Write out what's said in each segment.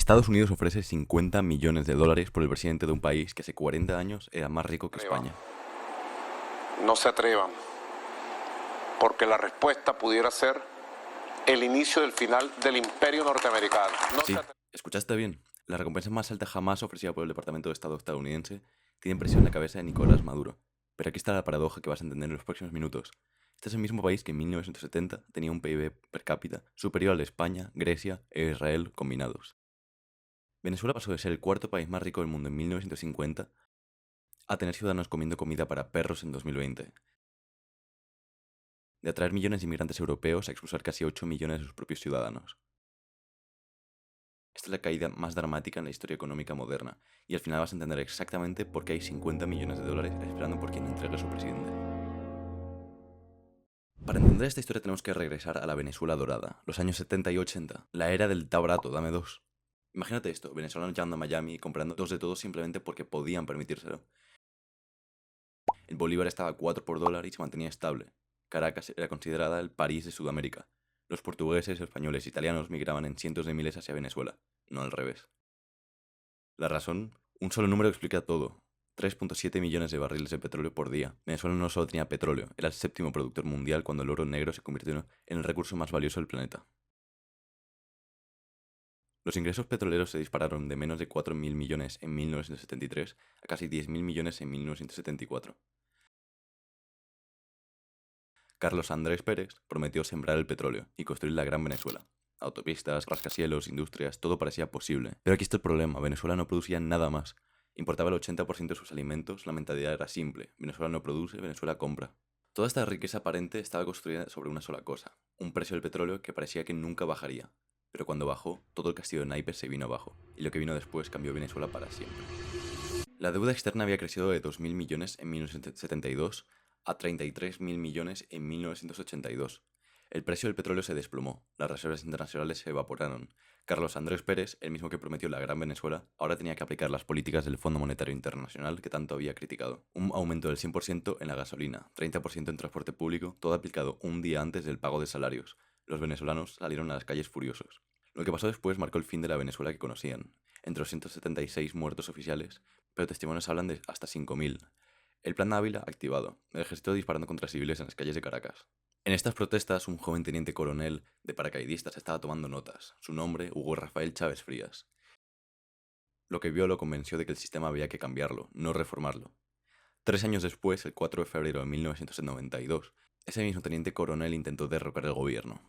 Estados Unidos ofrece 50 millones de dólares por el presidente de un país que hace 40 años era más rico que atrevan. España. No se atrevan, porque la respuesta pudiera ser el inicio del final del imperio norteamericano. No Sí, se atrevan. escuchaste bien. La recompensa más alta jamás ofrecida por el Departamento de Estado estadounidense tiene presión en la cabeza de Nicolás Maduro. Pero aquí está la paradoja que vas a entender en los próximos minutos. Este es el mismo país que en 1970 tenía un PIB per cápita superior al de España, Grecia e Israel combinados. Venezuela pasó de ser el cuarto país más rico del mundo en 1950 a tener ciudadanos comiendo comida para perros en 2020. De atraer millones de inmigrantes europeos a expulsar casi 8 millones de sus propios ciudadanos. Esta es la caída más dramática en la historia económica moderna, y al final vas a entender exactamente por qué hay 50 millones de dólares esperando por quien entregue a su presidente. Para entender esta historia tenemos que regresar a la Venezuela dorada, los años 70 y 80, la era del "está barato, dame dos". Imagínate esto, venezolanos llegando a Miami y comprando dos de todo simplemente porque podían permitírselo. El bolívar estaba a 4 por dólar y se mantenía estable. Caracas era considerada el París de Sudamérica. Los portugueses, españoles e italianos migraban en cientos de miles hacia Venezuela, no al revés. La razón, un solo número explica todo. 3.7 millones de barriles de petróleo por día. Venezuela no solo tenía petróleo, era el séptimo productor mundial cuando el oro negro se convirtió en el recurso más valioso del planeta. Los ingresos petroleros se dispararon de menos de 4.000 millones en 1973 a casi 10.000 millones en 1974. Carlos Andrés Pérez prometió sembrar el petróleo y construir la Gran Venezuela. Autopistas, rascacielos, industrias, todo parecía posible. Pero aquí está el problema, Venezuela no producía nada más. Importaba el 80% de sus alimentos, la mentalidad era simple. Venezuela no produce, Venezuela compra. Toda esta riqueza aparente estaba construida sobre una sola cosa, un precio del petróleo que parecía que nunca bajaría. Pero cuando bajó, todo el castillo de naipes se vino abajo, y lo que vino después cambió Venezuela para siempre. La deuda externa había crecido de 2.000 millones en 1972 a 33.000 millones en 1982. El precio del petróleo se desplomó, las reservas internacionales se evaporaron. Carlos Andrés Pérez, el mismo que prometió la Gran Venezuela, ahora tenía que aplicar las políticas del Fondo Monetario Internacional que tanto había criticado. Un aumento del 100% en la gasolina, 30% en transporte público, todo aplicado un día antes del pago de salarios. Los venezolanos salieron a las calles furiosos. Lo que pasó después marcó el fin de la Venezuela que conocían. Entre 276 muertos oficiales, pero testimonios hablan de hasta 5.000. El Plan Ávila activado, el ejército disparando contra civiles en las calles de Caracas. En estas protestas, un joven teniente coronel de paracaidistas estaba tomando notas. Su nombre, Hugo Rafael Chávez Frías. Lo que vio lo convenció de que el sistema había que cambiarlo, no reformarlo. 3 años después, el 4 de febrero de 1992, ese mismo teniente coronel intentó derrocar el gobierno.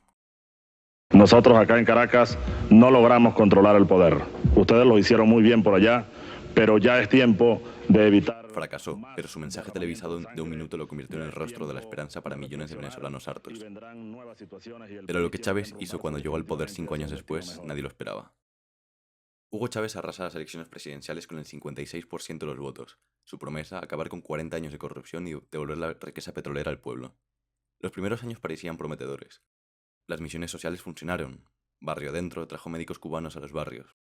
Nosotros acá en Caracas no logramos controlar el poder. Ustedes lo hicieron muy bien por allá, pero ya es tiempo de evitar... Fracasó, pero su mensaje televisado de un minuto lo convirtió en el rostro de la esperanza para millones de venezolanos hartos. Pero lo que Chávez hizo cuando llegó al poder 5 años después, nadie lo esperaba. Hugo Chávez arrasa las elecciones presidenciales con el 56% de los votos. Su promesa, acabar con 40 años de corrupción y devolver la riqueza petrolera al pueblo. Los primeros años parecían prometedores. Las misiones sociales funcionaron. Barrio adentro trajo médicos cubanos a los barrios.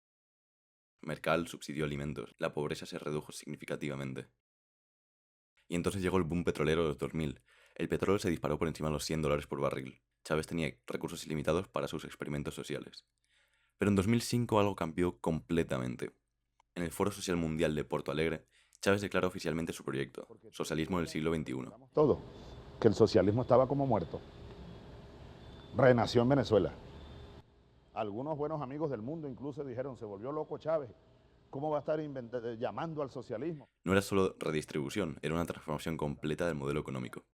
Mercal subsidió alimentos. La pobreza se redujo significativamente. Y entonces llegó el boom petrolero de los 2000. El petróleo se disparó por encima de los $100 por barril. Chávez tenía recursos ilimitados para sus experimentos sociales. Pero en 2005 algo cambió completamente. En el Foro Social Mundial de Porto Alegre, Chávez declaró oficialmente su proyecto, Socialismo del siglo XXI. Todo, que el socialismo estaba como muerto. Renació en Venezuela. Algunos buenos amigos del mundo incluso dijeron, se volvió loco Chávez, ¿cómo va a estar llamando al socialismo? No era solo redistribución, era una transformación completa del modelo económico.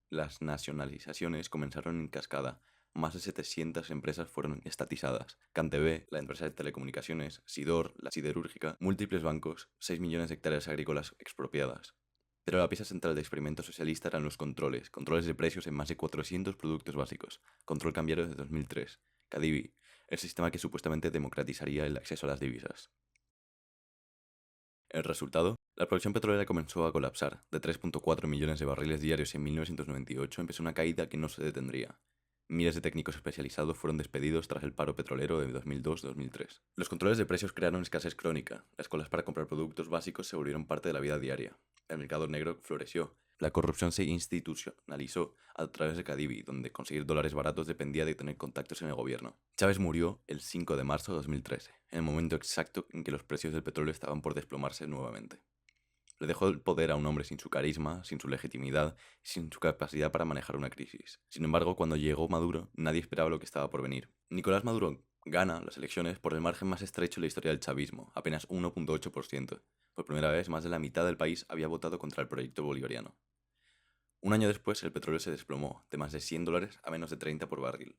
Las nacionalizaciones comenzaron en cascada. Más de 700 empresas fueron estatizadas. CanTV, la empresa de telecomunicaciones, Sidor, la siderúrgica, múltiples bancos, 6 millones de hectáreas agrícolas expropiadas. Pero la pieza central del experimento socialista eran los controles de precios en más de 400 productos básicos, control cambiario desde 2003, Cadivi, el sistema que supuestamente democratizaría el acceso a las divisas. El resultado, la producción petrolera comenzó a colapsar. De 3.4 millones de barriles diarios en 1998 empezó una caída que no se detendría. Miles de técnicos especializados fueron despedidos tras el paro petrolero de 2002-2003. Los controles de precios crearon escasez crónica. Las colas para comprar productos básicos se volvieron parte de la vida diaria. El mercado negro floreció. La corrupción se institucionalizó a través de Cadivi, donde conseguir dólares baratos dependía de tener contactos en el gobierno. Chávez murió el 5 de marzo de 2013, en el momento exacto en que los precios del petróleo estaban por desplomarse nuevamente. Le dejó el poder a un hombre sin su carisma, sin su legitimidad y sin su capacidad para manejar una crisis. Sin embargo, cuando llegó Maduro, nadie esperaba lo que estaba por venir. Nicolás Maduro gana las elecciones por el margen más estrecho de la historia del chavismo, apenas 1,8%. Por primera vez, más de la mitad del país había votado contra el proyecto bolivariano. Un año después, el petróleo se desplomó, de más de $100 a menos de 30 por barril.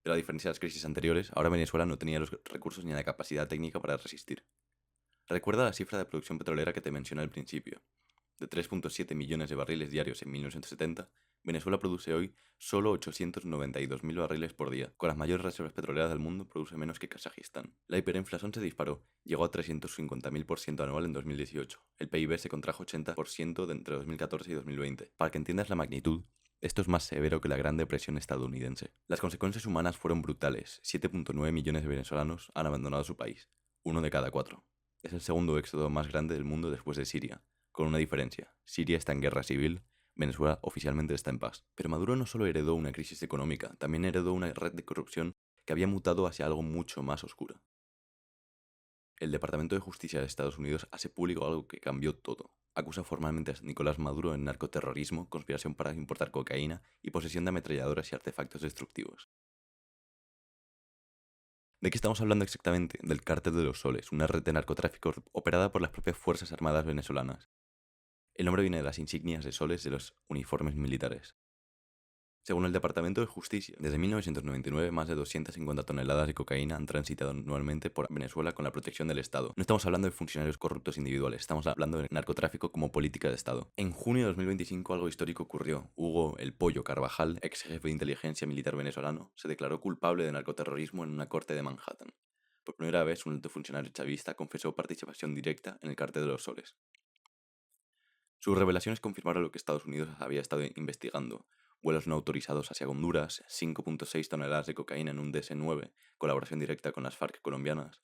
Pero a diferencia de las crisis anteriores, ahora Venezuela no tenía los recursos ni la capacidad técnica para resistir. Recuerda la cifra de producción petrolera que te mencioné al principio. De 3,7 millones de barriles diarios en 1970, Venezuela produce hoy solo 892.000 barriles por día. Con las mayores reservas petroleras del mundo, produce menos que Kazajistán. La hiperinflación se disparó, llegó a 350.000% anual en 2018. El PIB se contrajo 80% entre 2014 y 2020. Para que entiendas la magnitud, esto es más severo que la Gran Depresión estadounidense. Las consecuencias humanas fueron brutales. 7,9 millones de venezolanos han abandonado su país, 1 de cada 4. Es el segundo éxodo más grande del mundo después de Siria, con una diferencia. Siria está en guerra civil, Venezuela oficialmente está en paz. Pero Maduro no solo heredó una crisis económica, también heredó una red de corrupción que había mutado hacia algo mucho más oscuro. El Departamento de Justicia de Estados Unidos hace público algo que cambió todo. Acusa formalmente a Nicolás Maduro de narcoterrorismo, conspiración para importar cocaína y posesión de ametralladoras y artefactos destructivos. ¿De qué estamos hablando exactamente? Del Cártel de los Soles, una red de narcotráfico operada por las propias Fuerzas Armadas venezolanas. El nombre viene de las insignias de soles de los uniformes militares. Según el Departamento de Justicia, desde 1999 más de 250 toneladas de cocaína han transitado anualmente por Venezuela con la protección del Estado. No estamos hablando de funcionarios corruptos individuales, estamos hablando de narcotráfico como política de Estado. En junio de 2025 algo histórico ocurrió. Hugo El Pollo Carvajal, ex jefe de inteligencia militar venezolano, se declaró culpable de narcoterrorismo en una corte de Manhattan. Por primera vez, un alto funcionario chavista confesó participación directa en el Cártel de los Soles. Sus revelaciones confirmaron lo que Estados Unidos había estado investigando: vuelos no autorizados hacia Honduras, 5,6 toneladas de cocaína en un DC-9, colaboración directa con las FARC colombianas.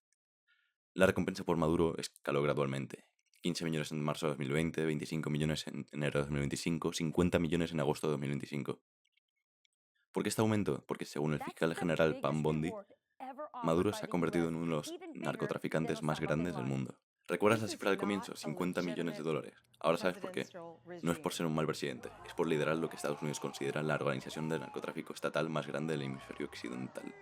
La recompensa por Maduro escaló gradualmente: 15 millones en marzo de 2020, 25 millones en enero de 2025, 50 millones en agosto de 2025. ¿Por qué este aumento? Porque según el fiscal general Pam Bondi, Maduro se ha convertido en uno de los narcotraficantes más grandes del mundo. ¿Recuerdas la cifra del comienzo? 50 millones de dólares. Ahora sabes por qué. No es por ser un mal presidente, es por liderar lo que Estados Unidos considera la organización de narcotráfico estatal más grande del hemisferio occidental.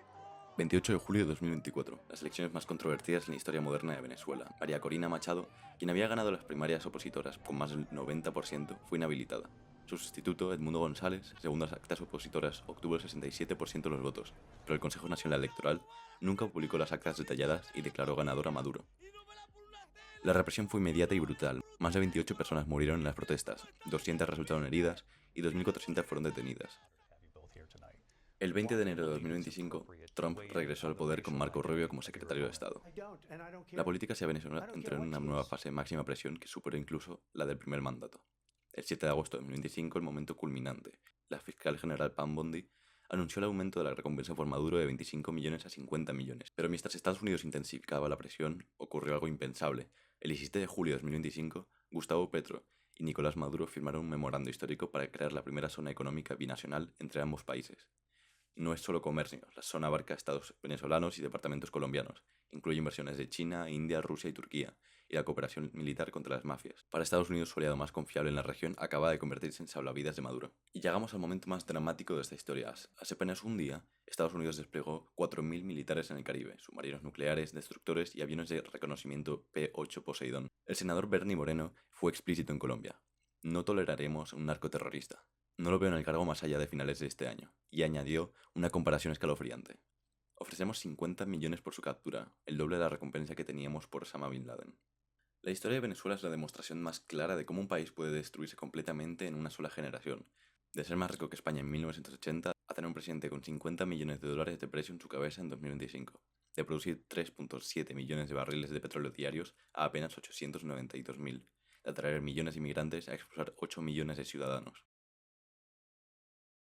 28 de julio de 2024, las elecciones más controvertidas en la historia moderna de Venezuela. María Corina Machado, quien había ganado las primarias opositoras con más del 90%, fue inhabilitada. Su sustituto, Edmundo González, según las actas opositoras, obtuvo el 67% de los votos, pero el Consejo Nacional Electoral nunca publicó las actas detalladas y declaró ganador a Maduro. La represión fue inmediata y brutal. Más de 28 personas murieron en las protestas, 200 resultaron heridas y 2.400 fueron detenidas. El 20 de enero de 2025, Trump regresó al poder con Marco Rubio como secretario de Estado. La política hacia Venezuela entró en una nueva fase de máxima presión que superó incluso la del primer mandato. El 7 de agosto de 2025, el momento culminante. La fiscal general Pam Bondi anunció el aumento de la recompensa por Maduro de 25 millones a 50 millones. Pero mientras Estados Unidos intensificaba la presión, ocurrió algo impensable. El 17 de julio de 2025, Gustavo Petro y Nicolás Maduro firmaron un memorando histórico para crear la primera zona económica binacional entre ambos países. No es solo comercio, la zona abarca estados venezolanos y departamentos colombianos, incluye inversiones de China, India, Rusia y Turquía, y la cooperación militar contra las mafias. Para Estados Unidos, su aliado más confiable en la región acaba de convertirse en salvavidas de Maduro. Y llegamos al momento más dramático de esta historia. Hace apenas un día, Estados Unidos desplegó 4.000 militares en el Caribe, submarinos nucleares, destructores y aviones de reconocimiento P-8 Poseidón. El senador Bernie Moreno fue explícito en Colombia: no toleraremos un narcoterrorista. No lo veo en el cargo más allá de finales de este año. Y añadió una comparación escalofriante: ofrecemos 50 millones por su captura, el doble de la recompensa que teníamos por Osama Bin Laden. La historia de Venezuela es la demostración más clara de cómo un país puede destruirse completamente en una sola generación. De ser más rico que España en 1980, a tener un presidente con 50 millones de dólares de precio en su cabeza en 2025. De producir 3,7 millones de barriles de petróleo diarios a apenas 892.000. De atraer millones de inmigrantes a expulsar 8 millones de ciudadanos.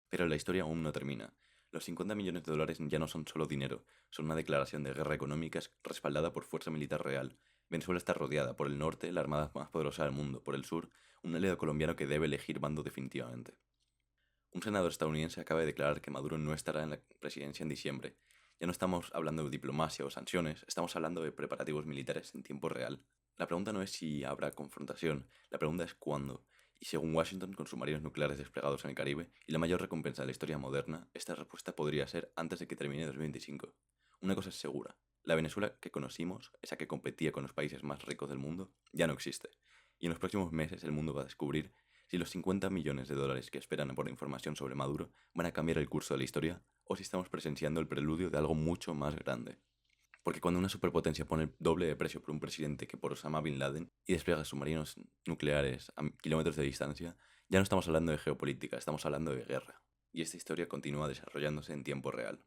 Pero la historia aún no termina. Los 50 millones de dólares ya no son solo dinero, son una declaración de guerra económica respaldada por fuerza militar real, Venezuela está rodeada por el norte, la armada más poderosa del mundo, por el sur, un aliado colombiano que debe elegir bando definitivamente. Un senador estadounidense acaba de declarar que Maduro no estará en la presidencia en diciembre. Ya no estamos hablando de diplomacia o sanciones, estamos hablando de preparativos militares en tiempo real. La pregunta no es si habrá confrontación, la pregunta es cuándo. Y según Washington, con submarinos nucleares desplegados en el Caribe y la mayor recompensa de la historia moderna, esta respuesta podría ser antes de que termine 2025. Una cosa es segura, la Venezuela que conocimos, esa que competía con los países más ricos del mundo, ya no existe. Y en los próximos meses el mundo va a descubrir si los 50 millones de dólares que esperan por información sobre Maduro van a cambiar el curso de la historia o si estamos presenciando el preludio de algo mucho más grande. Porque cuando una superpotencia pone el doble de precio por un presidente que por Osama Bin Laden y despliega submarinos nucleares a kilómetros de distancia, ya no estamos hablando de geopolítica, estamos hablando de guerra. Y esta historia continúa desarrollándose en tiempo real.